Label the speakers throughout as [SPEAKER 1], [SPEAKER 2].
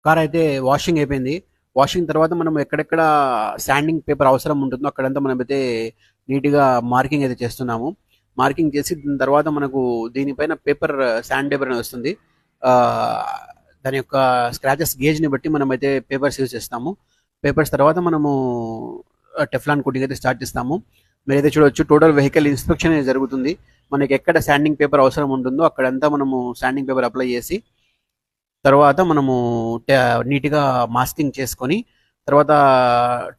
[SPEAKER 1] Car అయితే washing అయిపోయింది. Washing తర్వాత మనం ఎక్కడెక్కడ శాండింగ్ పేపర్ అవసరం ఉంటుందో అక్కడంతా మనమైతే నీట్గా మార్కింగ్ అయితే చేస్తున్నాము. మార్కింగ్ చేసి దాని తర్వాత మనకు దీనిపైన పేపర్ శాండ్ పేపర్ అనేది వస్తుంది. ఆ, దాని యొక్క స్క్రాచెస్ గేజ్ని బట్టి మనమైతే పేపర్స్ యూజ్ చేస్తాము. పేపర్స్ తర్వాత మనము టెఫ్లాన్ కోటింగ్ అయితే స్టార్ట్ చేస్తాము. మీరైతే చూడవచ్చు టోటల్ వెహికల్ ఇన్స్పెక్షన్ అనేది జరుగుతుంది. మనకి ఎక్కడ శాండింగ్ పేపర్ అవసరం ఉంటుందో అక్కడంతా మనము శాండింగ్ పేపర్ అప్లై చేసి తర్వాత మనము నీట్గా మాస్కింగ్ చేసుకొని తర్వాత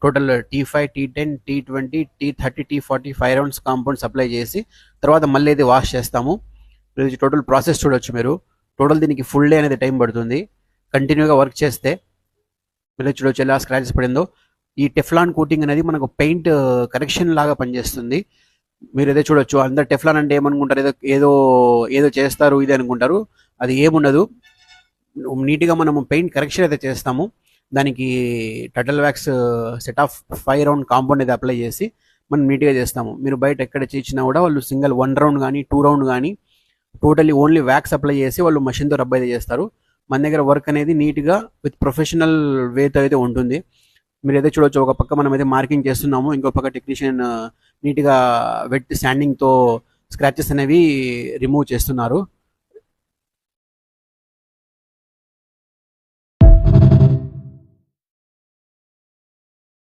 [SPEAKER 1] total T5 T10 T20 T30 T40 5 rounds compounds apply చేసి తర్వాత మళ్ళీ అయితే వాష్ చేస్తాము. టోటల్ ప్రాసెస్ చూడొచ్చు మీరు. టోటల్ దీనికి ఫుల్ డే అనేది టైం పడుతుంది. కంటిన్యూగా వర్క్ చేస్తే మీరు చూడొచ్చు ఎలా స్క్రాచెస్ పడిందో. ఈ టెఫ్లాన్ కోటింగ్ అనేది మనకు పెయింట్ కరెక్షన్ లాగా పనిచేస్తుంది. మీరు ఏదో చూడొచ్చు. అందరు టెఫ్లాన్ అంటే ఏమనుకుంటారు, ఏదో ఏదో ఏదో చేస్తారు ఇది అనుకుంటారు. అది ఏముండదు. నీట్గా మనము పెయింట్ కరెక్షన్ అయితే చేస్తాము. దానికి turtle wax set of 5 round compound అయితే అప్లై చేసి మనం నీట్గా చేస్తాము. మీరు బయట ఎక్కడ చేసినా కూడా వాళ్ళు సింగిల్ 1 రౌండ్ కానీ 2 రౌండ్ కానీ టోటలీ ఓన్లీ వ్యాక్స్ అప్లై చేసి వాళ్ళు మషిన్తో రబ్ అయితే చేస్తారు. మన దగ్గర వర్క్ అనేది నీట్గా విత్ ప్రొఫెషనల్ వేతో అయితే ఉంటుంది. మీరు అయితే చూడొచ్చు. ఒక పక్క మనం అయితే మార్కింగ్ చేస్తున్నాము, ఇంకో పక్క టెక్నీషియన్ నీట్గా వెట్ శాండింగ్తో స్క్రాచెస్ అనేవి రిమూవ్ చేస్తున్నారు.